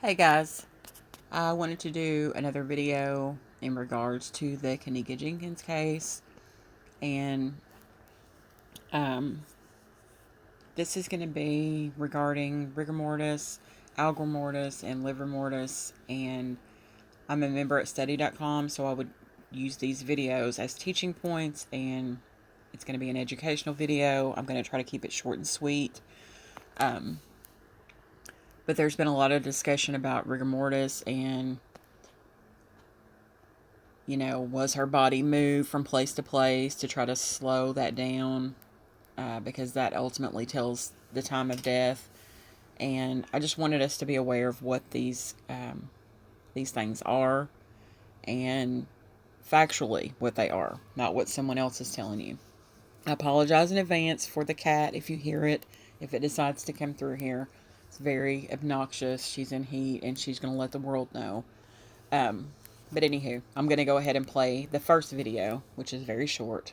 Hey guys, I wanted to do another video in regards to the Kanika Jenkins case, and um, this is going to be regarding Rigor Mortis, Algor Mortis, and Livor Mortis, and I'm a member at study.com, so I would use these videos as teaching points, and it's going to be an educational video. I'm going to try to keep it short and sweet. But there's been a lot of discussion about rigor mortis and, was her body moved from place to place to try to slow that down, because that ultimately tells the time of death. And I just wanted us to be aware of what these things are, and factually what they are, not what someone else is telling you. I apologize in advance for the cat if you hear it, if it decides to come through here. It's very obnoxious. She's in heat, and she's going to let the world know. But anywho, I'm going to go ahead and play the first video, which is very short.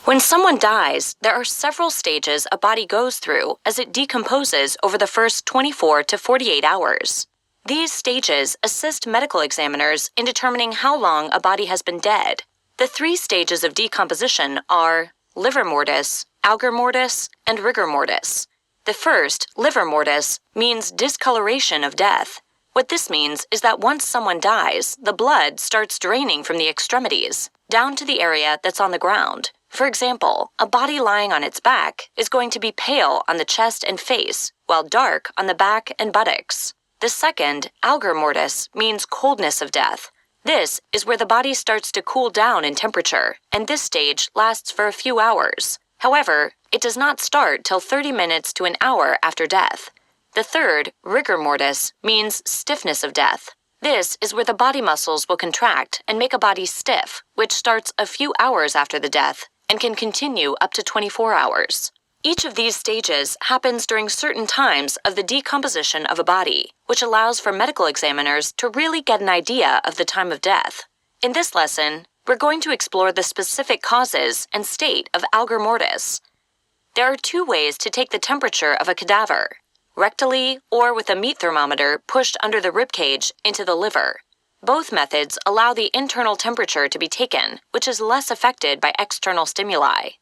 When someone dies, there are several stages a body goes through as it decomposes over the first 24 to 48 hours. These stages assist medical examiners in determining how long a body has been dead. The three stages of decomposition are Livor Mortis, Algor Mortis, and Rigor Mortis. The first, Livor Mortis, means discoloration of death. What this means is that once someone dies, the blood starts draining from the extremities, down to the area that's on the ground. For example, a body lying on its back is going to be pale on the chest and face, while dark on the back and buttocks. The second, Algor Mortis, means coldness of death. This is where the body starts to cool down in temperature, and this stage lasts for a few hours. However, it does not start till 30 minutes to an hour after death. The third, Rigor Mortis, means stiffness of death. This is where the body muscles will contract and make a body stiff, which starts a few hours after the death and can continue up to 24 hours. Each of these stages happens during certain times of the decomposition of a body, which allows for medical examiners to really get an idea of the time of death. In this lesson, we're going to explore the specific causes and state of Algor Mortis. There are two ways to take the temperature of a cadaver: rectally or with a meat thermometer pushed under the ribcage into the liver. Both methods allow the internal temperature to be taken, which is less affected by external stimuli.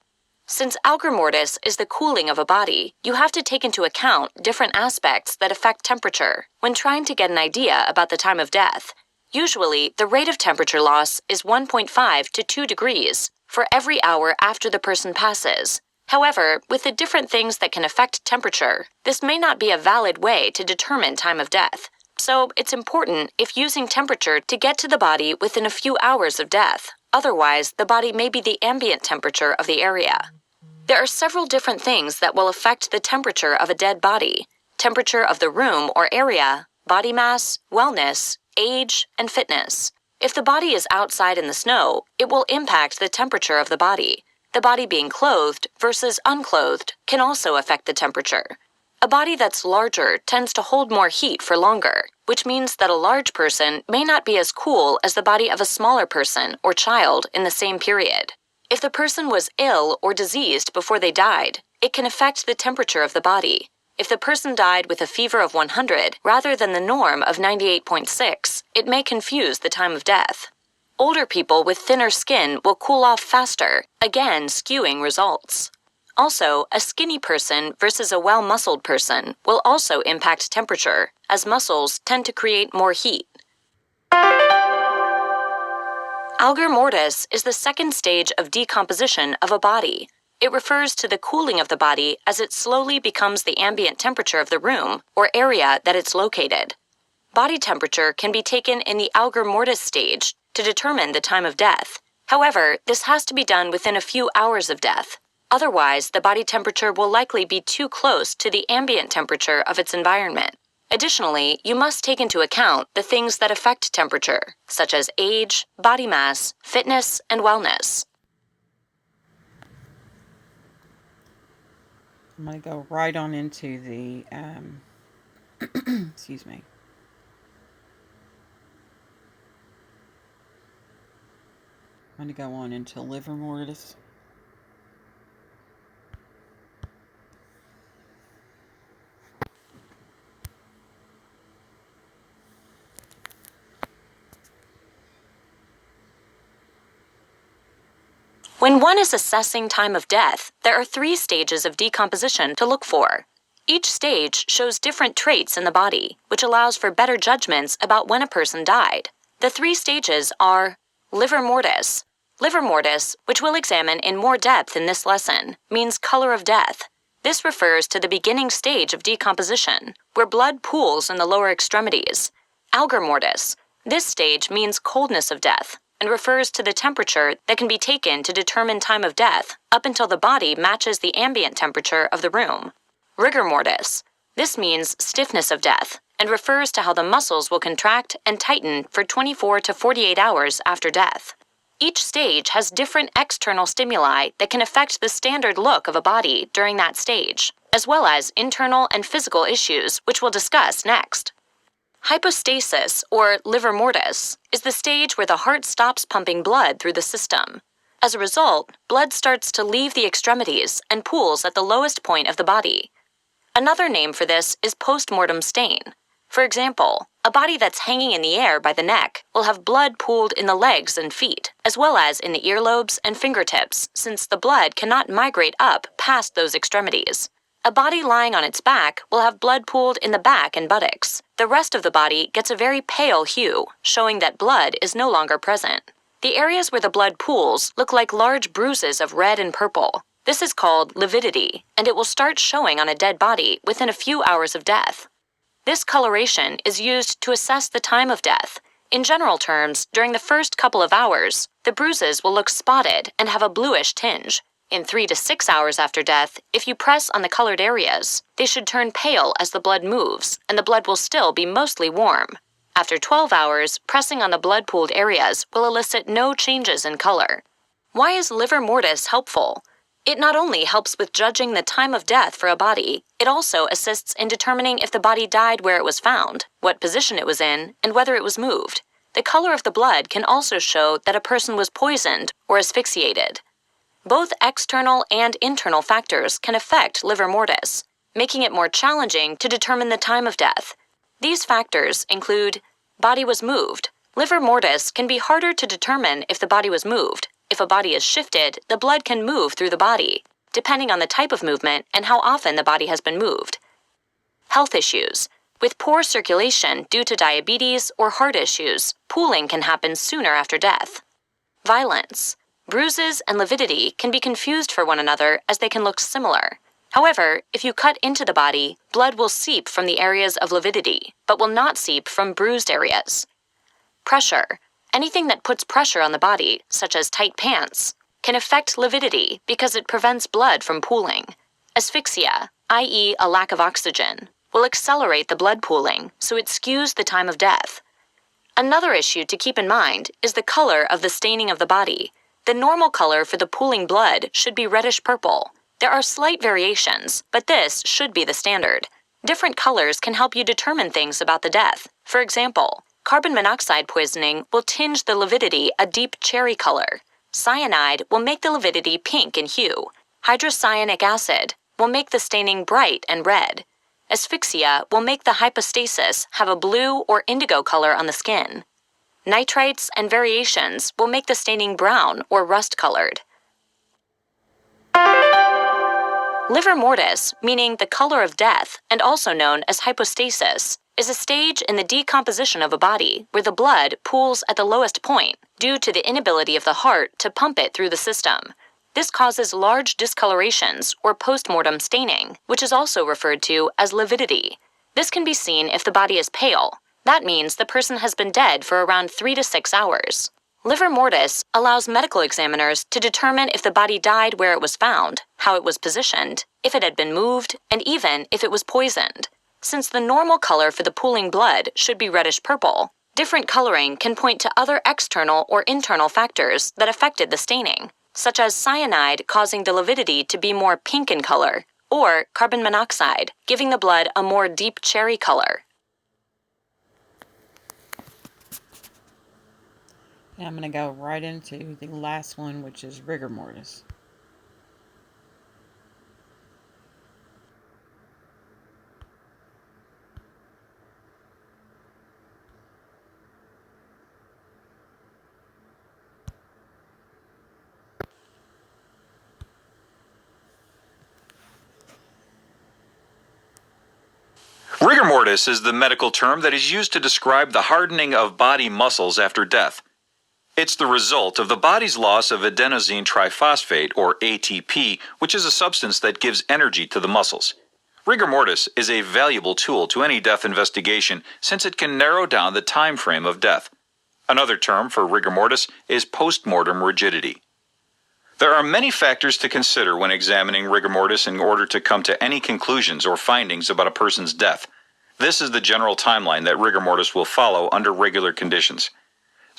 Since Algor Mortis is the cooling of a body, you have to take into account different aspects that affect temperature when trying to get an idea about the time of death. Usually, the rate of temperature loss is 1.5 to 2 degrees for every hour after the person passes. However, with the different things that can affect temperature, this may not be a valid way to determine time of death. So it's important if using temperature to get to the body within a few hours of death. Otherwise, the body may be the ambient temperature of the area. There are several different things that will affect the temperature of a dead body: temperature of the room or area, body mass, wellness, age, and fitness. If the body is outside in the snow, it will impact the temperature of the body. The body being clothed versus unclothed can also affect the temperature. A body that's larger tends to hold more heat for longer, which means that a large person may not be as cool as the body of a smaller person or child in the same period. If the person was ill or diseased before they died, it can affect the temperature of the body. If the person died with a fever of 100 rather than the norm of 98.6, it may confuse the time of death. Older people with thinner skin will cool off faster, again skewing results. Also, a skinny person versus a well-muscled person will also impact temperature, as muscles tend to create more heat. Algor Mortis is the second stage of decomposition of a body. It refers to the cooling of the body as it slowly becomes the ambient temperature of the room or area that it's located. Body temperature can be taken in the Algor Mortis stage to determine the time of death. However, this has to be done within a few hours of death. Otherwise, the body temperature will likely be too close to the ambient temperature of its environment. Additionally, you must take into account the things that affect temperature, such as age, body mass, fitness, and wellness. I'm going to go right on into the, excuse me. I'm going to go on into Livor Mortis. When one is assessing time of death, there are 3 stages of decomposition to look for. Each stage shows different traits in the body, which allows for better judgments about when a person died. The 3 stages are Livor Mortis. Livor Mortis, which we'll examine in more depth in this lesson, means color of death. This refers to the beginning stage of decomposition, where blood pools in the lower extremities. Algor Mortis. This stage means coldness of death and refers to the temperature that can be taken to determine time of death up until the body matches the ambient temperature of the room. Rigor Mortis. This means stiffness of death and refers to how the muscles will contract and tighten for 24 to 48 hours after death. Each stage has different external stimuli that can affect the standard look of a body during that stage, as well as internal and physical issues, which we'll discuss next. Hypostasis, or Livor Mortis, is the stage where the heart stops pumping blood through the system. As a result, blood starts to leave the extremities and pools at the lowest point of the body. Another name for this is postmortem stain. For example, a body that's hanging in the air by the neck will have blood pooled in the legs and feet, as well as in the earlobes and fingertips, since the blood cannot migrate up past those extremities. A body lying on its back will have blood pooled in the back and buttocks. The rest of the body gets a very pale hue, showing that blood is no longer present. The areas where the blood pools look like large bruises of red and purple. This is called lividity, and it will start showing on a dead body within a few hours of death. This coloration is used to assess the time of death. In general terms, during the first couple of hours, the bruises will look spotted and have a bluish tinge. In 3 to 6 hours after death, if you press on the colored areas, they should turn pale as the blood moves, and the blood will still be mostly warm. After 12 hours, pressing on the blood-pooled areas will elicit no changes in color. Why is Livor Mortis helpful? It not only helps with judging the time of death for a body, it also assists in determining if the body died where it was found, what position it was in, and whether it was moved. The color of the blood can also show that a person was poisoned or asphyxiated. Both external and internal factors can affect Livor Mortis, making it more challenging to determine the time of death. These factors include body was moved. Livor Mortis can be harder to determine if the body was moved. If a body is shifted, the blood can move through the body, depending on the type of movement and how often the body has been moved. Health issues. With poor circulation due to diabetes or heart issues, pooling can happen sooner after death. Violence. Bruises and lividity can be confused for one another as they can look similar. However, if you cut into the body, blood will seep from the areas of lividity, but will not seep from bruised areas. Pressure. Anything that puts pressure on the body, such as tight pants, can affect lividity because it prevents blood from pooling. Asphyxia, i.e. a lack of oxygen, will accelerate the blood pooling, so it skews the time of death. Another issue to keep in mind is the color of the staining of the body. The normal color for the pooling blood should be reddish-purple. There are slight variations, but this should be the standard. Different colors can help you determine things about the death. For example, carbon monoxide poisoning will tinge the lividity a deep cherry color. Cyanide will make the lividity pink in hue. Hydrocyanic acid will make the staining bright and red. Asphyxia will make the hypostasis have a blue or indigo color on the skin. Nitrites and variations will make the staining brown or rust-colored. Livor Mortis, meaning the color of death, and also known as hypostasis, is a stage in the decomposition of a body where the blood pools at the lowest point due to the inability of the heart to pump it through the system. This causes large discolorations or postmortem staining, which is also referred to as lividity. This can be seen if the body is pale. That means the person has been dead for around 3 to 6 hours. Livor Mortis allows medical examiners to determine if the body died where it was found, how it was positioned, if it had been moved, and even if it was poisoned. Since the normal color for the pooling blood should be reddish-purple, different coloring can point to other external or internal factors that affected the staining, such as cyanide causing the lividity to be more pink in color, or carbon monoxide giving the blood a more deep cherry color. Now I'm going to go right into the last one, which is Rigor Mortis. mortis is the medical term that is used to describe the hardening of body muscles after death. It's the result of the body's loss of adenosine triphosphate, or ATP, which is a substance that gives energy to the muscles. Rigor mortis is a valuable tool to any death investigation since it can narrow down the time frame of death. Another term for rigor mortis is post-mortem rigidity. There are many factors to consider when examining rigor mortis in order to come to any conclusions or findings about a person's death. This is the general timeline that rigor mortis will follow under regular conditions.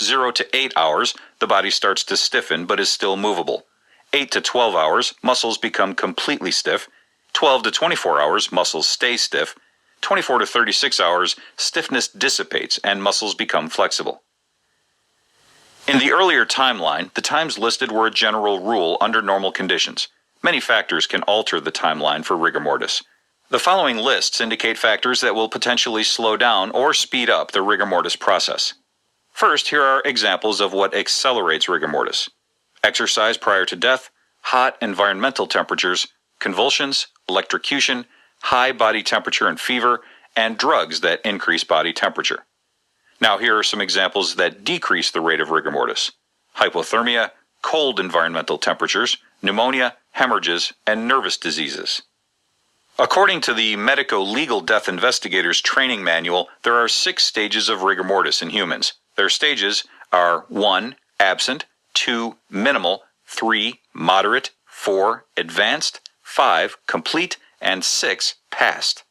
0 to 8 hours, the body starts to stiffen but is still movable. 8 to 12 hours, muscles become completely stiff. 12 to 24 hours, muscles stay stiff. 24 to 36 hours, stiffness dissipates and muscles become flexible. In the earlier timeline, the times listed were a general rule under normal conditions. Many factors can alter the timeline for rigor mortis. The following lists indicate factors that will potentially slow down or speed up the rigor mortis process. First, here are examples of what accelerates rigor mortis: exercise prior to death, hot environmental temperatures, convulsions, electrocution, high body temperature and fever, and drugs that increase body temperature. Now here are some examples that decrease the rate of rigor mortis: hypothermia, cold environmental temperatures, pneumonia, hemorrhages, and nervous diseases. According to the Medico-Legal Death Investigators Training Manual, there are 6 stages of rigor mortis in humans. Their stages are 1. Absent, 2. Minimal, 3. Moderate, 4. Advanced, 5. Complete, and 6. Passed.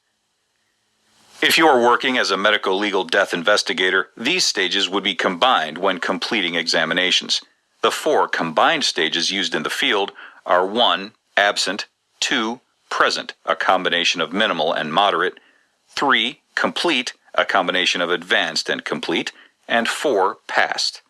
If you are working as a medico-legal death investigator, these stages would be combined when completing examinations. The 4 combined stages used in the field are 1. Absent, 2. Present, a combination of minimal and moderate, 3. Complete, a combination of advanced and complete, and 4. Passed.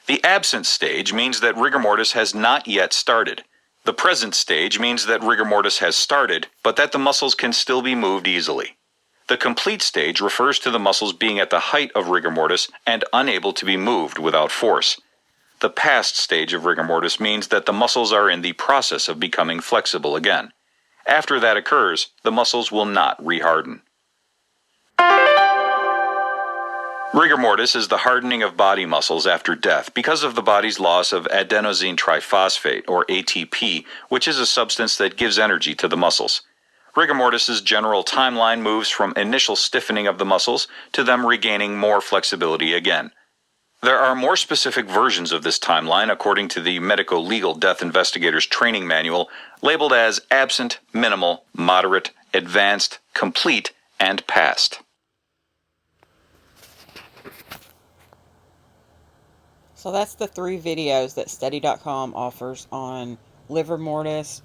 The absent stage means that rigor mortis has not yet started. The present stage means that rigor mortis has started, but that the muscles can still be moved easily. The complete stage refers to the muscles being at the height of rigor mortis and unable to be moved without force. The past stage of rigor mortis means that the muscles are in the process of becoming flexible again. After that occurs, the muscles will not reharden. Rigor mortis is the hardening of body muscles after death because of the body's loss of adenosine triphosphate, or ATP, which is a substance that gives energy to the muscles. Rigor mortis's general timeline moves from initial stiffening of the muscles to them regaining more flexibility again. There are more specific versions of this timeline according to the Medico-Legal Death Investigators Training Manual, labeled as absent, minimal, moderate, advanced, complete, and passed. So that's the 3 videos that Study.com offers on Livor Mortis,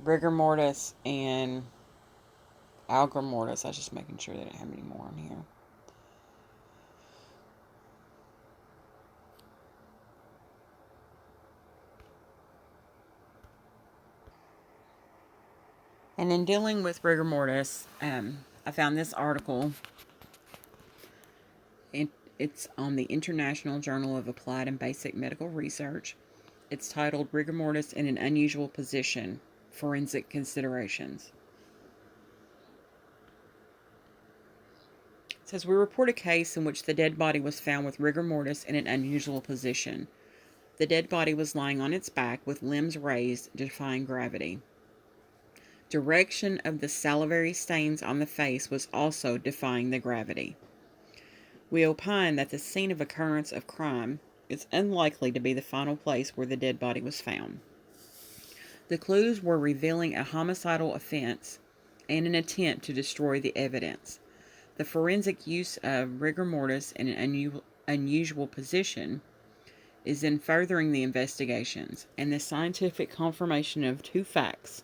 Rigor Mortis, and Algor Mortis. I was just making sure they didn't have any more on here. And in dealing with rigor mortis, I found this article. It's on the International Journal of Applied and Basic Medical Research. It's titled Rigor Mortis in an Unusual Position, Forensic Considerations. It says, we report a case in which the dead body was found with rigor mortis in an unusual position. The dead body was lying on its back with limbs raised, defying gravity. Direction of the salivary stains on the face was also defying the gravity. We opine that the scene of occurrence of crime is unlikely to be the final place where the dead body was found. The clues were revealing a homicidal offense and an attempt to destroy the evidence. The forensic use of rigor mortis in an unusual position is in furthering the investigations and the scientific confirmation of 2 facts.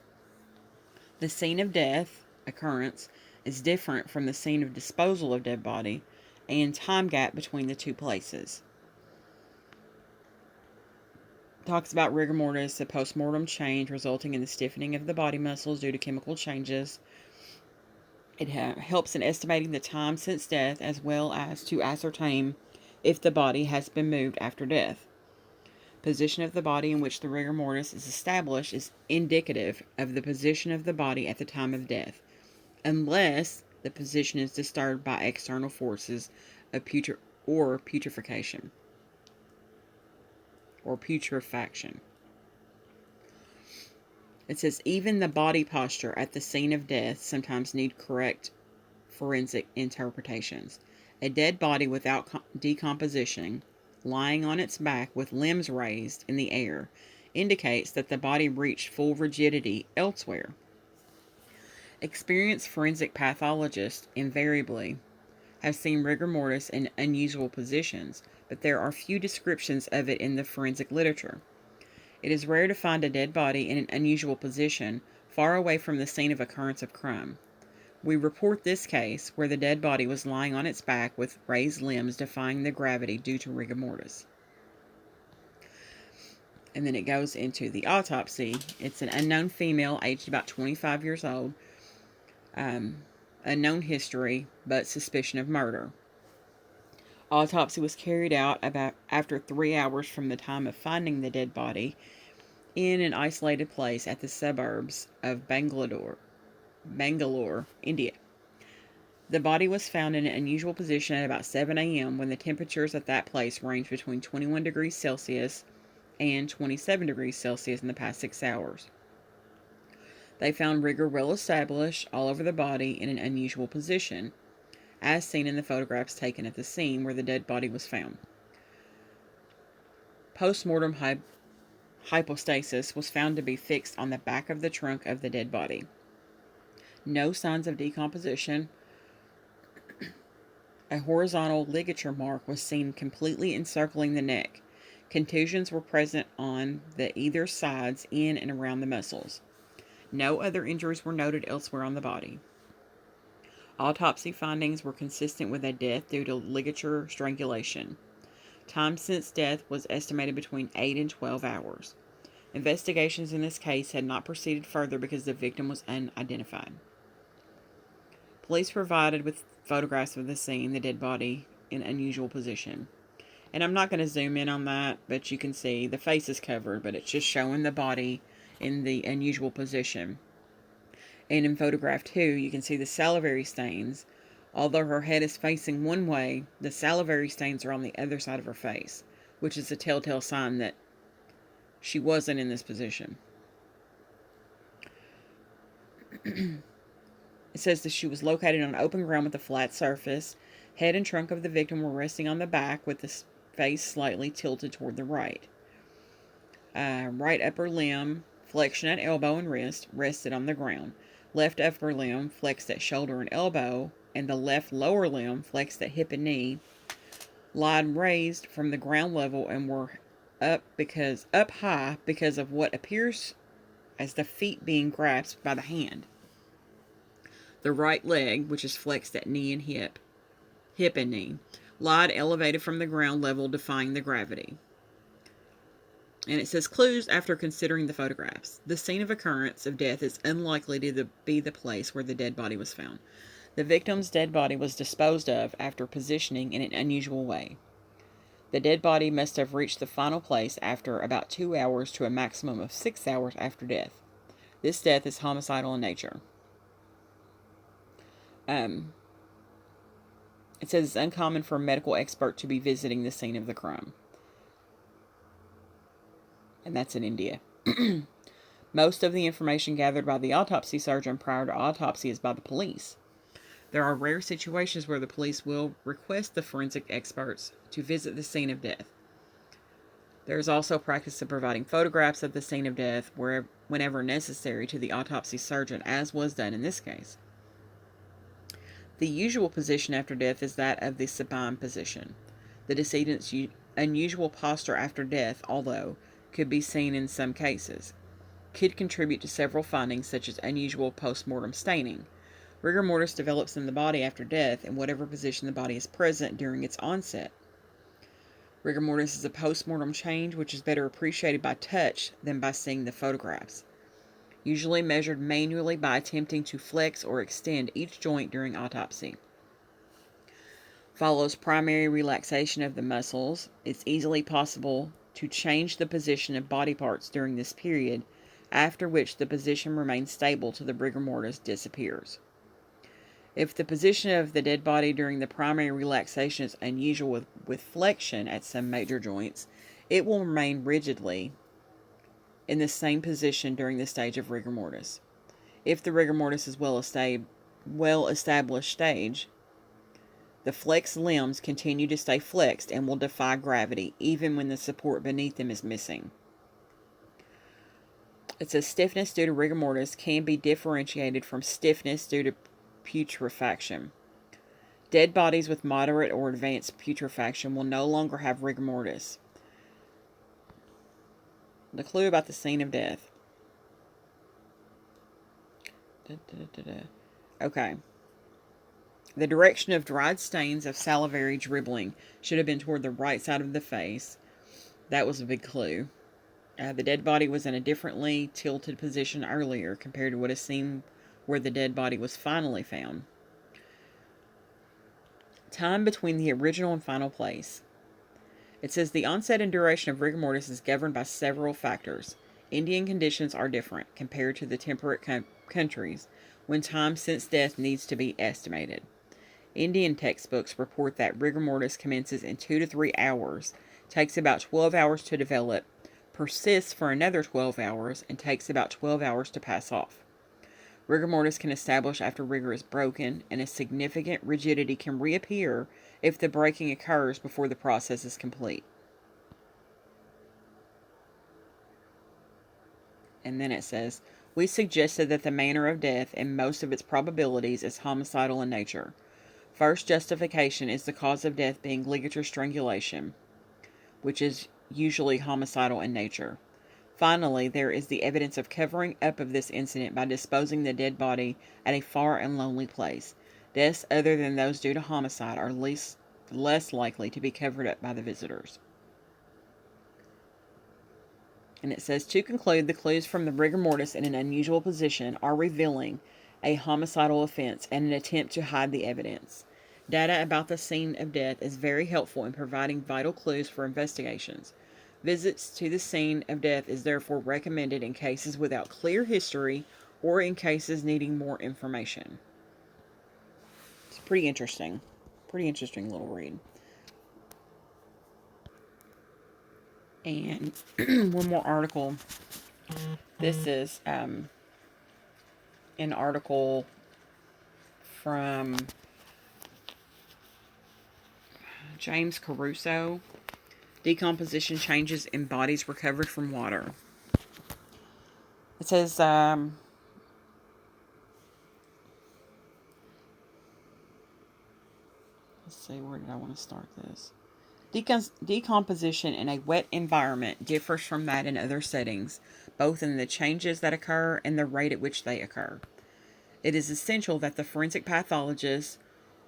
The scene of death occurrence is different from the scene of disposal of dead body, and time gap between the 2 places. Talks about rigor mortis, the post-mortem change resulting in the stiffening of the body muscles due to chemical changes. It helps in estimating the time since death, as well as to ascertain if the body has been moved after death. Position of the body in which the rigor mortis is established is indicative of the position of the body at the time of death. unless the position is disturbed by external forces of putrefaction. It says, even the body posture at the scene of death sometimes need correct forensic interpretations. A dead body without decomposition, lying on its back with limbs raised in the air, indicates that the body reached full rigidity elsewhere. Experienced forensic pathologists invariably have seen rigor mortis in unusual positions, but there are few descriptions of it in the forensic literature. It is rare to find a dead body in an unusual position far away from the scene of occurrence of crime. We report this case where the dead body was lying on its back with raised limbs defying the gravity due to rigor mortis. And then it goes into the autopsy. It's an unknown female aged about 25 years old. Unknown history, but suspicion of murder. Autopsy was carried out about after 3 hours from the time of finding the dead body in an isolated place at the suburbs of Bangalore, India. The body was found in an unusual position at about 7 a.m. when the temperatures at that place ranged between 21 degrees Celsius and 27 degrees Celsius in the past 6 hours. They found rigor well established all over the body in an unusual position, as seen in the photographs taken at the scene where the dead body was found. Post-mortem hypostasis was found to be fixed on the back of the trunk of the dead body. No signs of decomposition. A horizontal ligature mark was seen completely encircling the neck. Contusions were present on the either sides in and around the muscles. No other injuries were noted elsewhere on the body. Autopsy findings were consistent with a death due to ligature strangulation. Time since death was estimated between 8 and 12 hours. Investigations in this case had not proceeded further because the victim was unidentified. Police provided with photographs of the scene, the dead body in unusual position. And I'm not going to zoom in on that, but you can see the face is covered, but it's just showing the body in the unusual position. And in photograph 2, you can see the salivary stains. Although her head is facing one way, the salivary stains are on the other side of her face, which is a telltale sign that she wasn't in this position. It says that she was located on open ground with a flat surface. Head and trunk of the victim were resting on the back with the face slightly tilted toward the right. Right upper limb, flexion at elbow and wrist, rested on the ground. Left upper limb flexed at shoulder and elbow, and the left lower limb flexed at hip and knee, lied raised from the ground level and were up high because of what appears as the feet being grasped by the hand. The right leg, which is flexed at knee and hip and knee, lied elevated from the ground level, defying the gravity. And it says, clues after considering the photographs. The scene of occurrence of death is unlikely to be the place where the dead body was found. The victim's dead body was disposed of after positioning in an unusual way. The dead body must have reached the final place after about 2 hours to a maximum of 6 hours after death. This death is homicidal in nature. It says it's uncommon for a medical expert to be visiting the scene of the crime. And that's in India. Most of the information gathered by the autopsy surgeon prior to autopsy is by the police. There are rare situations where the police will request the forensic experts to visit the scene of death. There is also practice of providing photographs of the scene of death whenever necessary to the autopsy surgeon, as was done in this case. The usual position after death is that of the supine position. The decedent's unusual posture after death, although could be seen in some cases, could contribute to several findings such as unusual post-mortem staining. Rigor mortis develops in the body after death in whatever position the body is present during its onset. Rigor mortis is a post-mortem change which is better appreciated by touch than by seeing the photographs, usually measured manually by attempting to flex or extend each joint during autopsy. Follows primary relaxation of the muscles. It's easily possible to change the position of body parts during this period, after which the position remains stable till the rigor mortis disappears. If the position of the dead body during the primary relaxation is unusual with flexion at some major joints, it will remain rigidly in the same position during the stage of rigor mortis. If the rigor mortis is well-established stage, the flexed limbs continue to stay flexed and will defy gravity even when the support beneath them is missing. It says stiffness due to rigor mortis can be differentiated from stiffness due to putrefaction. Dead bodies with moderate or advanced putrefaction will no longer have rigor mortis. The clue about the scene of death. Okay. The direction of dried stains of salivary dribbling should have been toward the right side of the face. That was a big clue. The dead body was in a differently tilted position earlier compared to what is seen where the dead body was finally found. Time between the original and final place. It says the onset and duration of rigor mortis is governed by several factors. Indian conditions are different compared to the temperate countries when time since death needs to be estimated. Indian textbooks report that rigor mortis commences in 2 to 3 hours, takes about 12 hours to develop, persists for another 12 hours, and takes about 12 hours to pass off. Rigor mortis can establish after rigor is broken, and a significant rigidity can reappear if the breaking occurs before the process is complete. And then it says, we suggested that the manner of death in most of its probabilities is homicidal in nature. First justification is the cause of death being ligature strangulation, which is usually homicidal in nature. Finally, there is the evidence of covering up of this incident by disposing the dead body at a far and lonely place. Deaths other than those due to homicide are less likely to be covered up by the visitors. And it says, to conclude, the clues from the rigor mortis in an unusual position are revealing a homicidal offense and an attempt to hide the evidence. Data about the scene of death is very helpful in providing vital clues for investigations. Visits to the scene of death is therefore recommended in cases without clear history or in cases needing more information. It's pretty interesting. Pretty interesting little read. And one more article. This is an article from James Caruso. Decomposition changes in bodies recovered from water. It says, let's see, where did I want to start this? Decomposition in a wet environment differs from that in other settings, both in the changes that occur and the rate at which they occur. It is essential that the forensic pathologist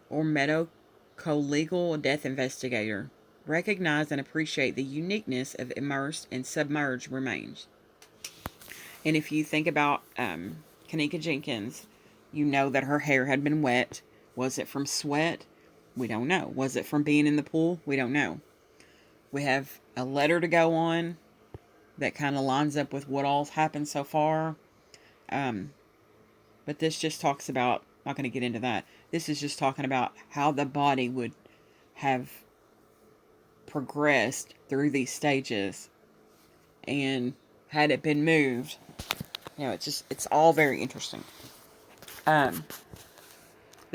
or medico-legal death investigator recognize and appreciate the uniqueness of immersed and submerged remains. And if you think about Kanika Jenkins, you know that her hair had been wet. Was it from sweat? We don't know. Was it from being in the pool? We don't know. We have a letter to go on that kind of lines up with what all's happened so far. But this just talks about, not going to get into that. This is just talking about how the body would have progressed through these stages, and had it been moved, it's all very interesting. The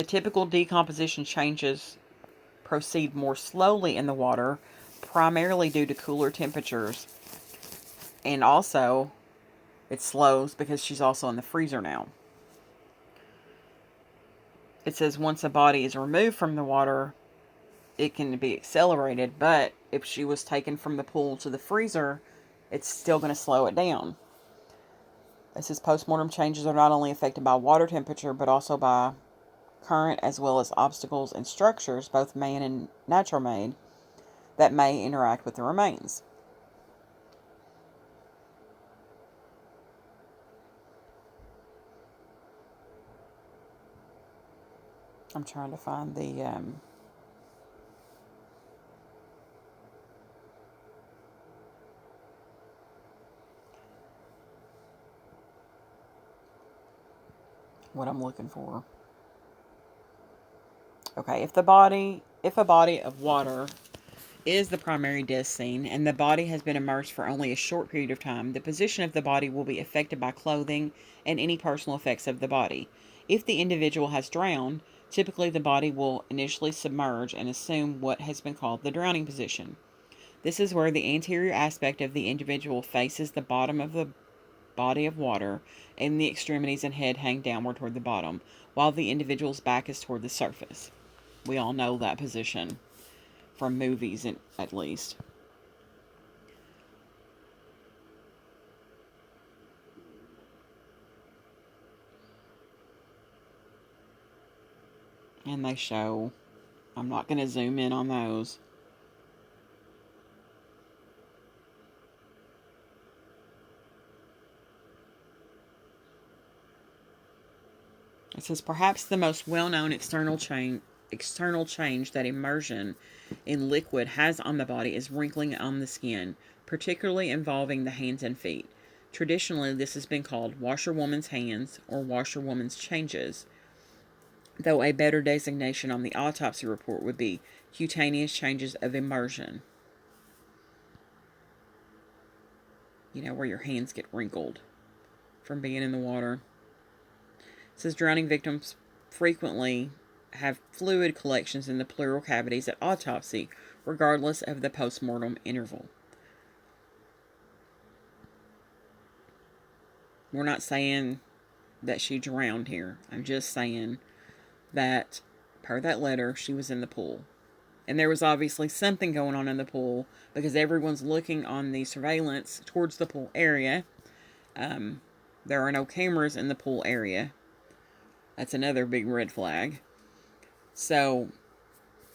typical decomposition changes proceed more slowly in the water, primarily due to cooler temperatures, and also it slows because she's also in the freezer now. It says once a body is removed from the water, it can be accelerated, but if she was taken from the pool to the freezer, it's still going to slow it down. It says postmortem changes are not only affected by water temperature, but also by current as well as obstacles and structures, both man and natural made, that may interact with the remains. I'm trying to find the what I'm looking for. Okay, if a body of water is the primary death scene and the body has been immersed for only a short period of time, the position of the body will be affected by clothing and any personal effects of the body. If the individual has drowned, typically the body will initially submerge and assume what has been called the drowning position. This is where the anterior aspect of the individual faces the bottom of the body of water and the extremities and head hang downward toward the bottom, while the individual's back is toward the surface. We all know that position from movies, at least. And they show, I'm not going to zoom in on those. It says perhaps the most well-known external change that immersion in liquid has on the body is wrinkling on the skin, particularly involving the hands and feet. Traditionally, this has been called washerwoman's hands or washerwoman's changes, though a better designation on the autopsy report would be cutaneous changes of immersion. You know, where your hands get wrinkled from being in the water. It says drowning victims frequently have fluid collections in the pleural cavities at autopsy, regardless of the postmortem interval. We're not saying that she drowned here. I'm just saying that, per that letter, she was in the pool. And there was obviously something going on in the pool because everyone's looking on the surveillance towards the pool area. There are no cameras in the pool area. That's another big red flag. So,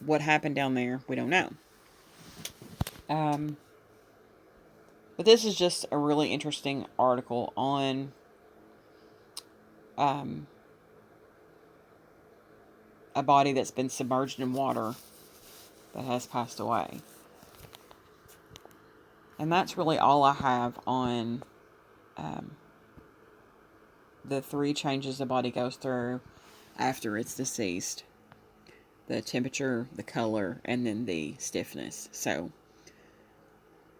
what happened down there, we don't know. But this is just a really interesting article on a body that's been submerged in water that has passed away. And that's really all I have on the 3 changes the body goes through after it's deceased. The temperature, the color, and then the stiffness. So,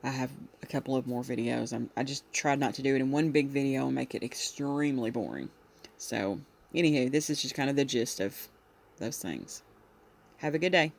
I have a couple of more videos. I just tried not to do it in one big video and make it extremely boring. So, anywho, this is just kind of the gist of those things. Have a good day.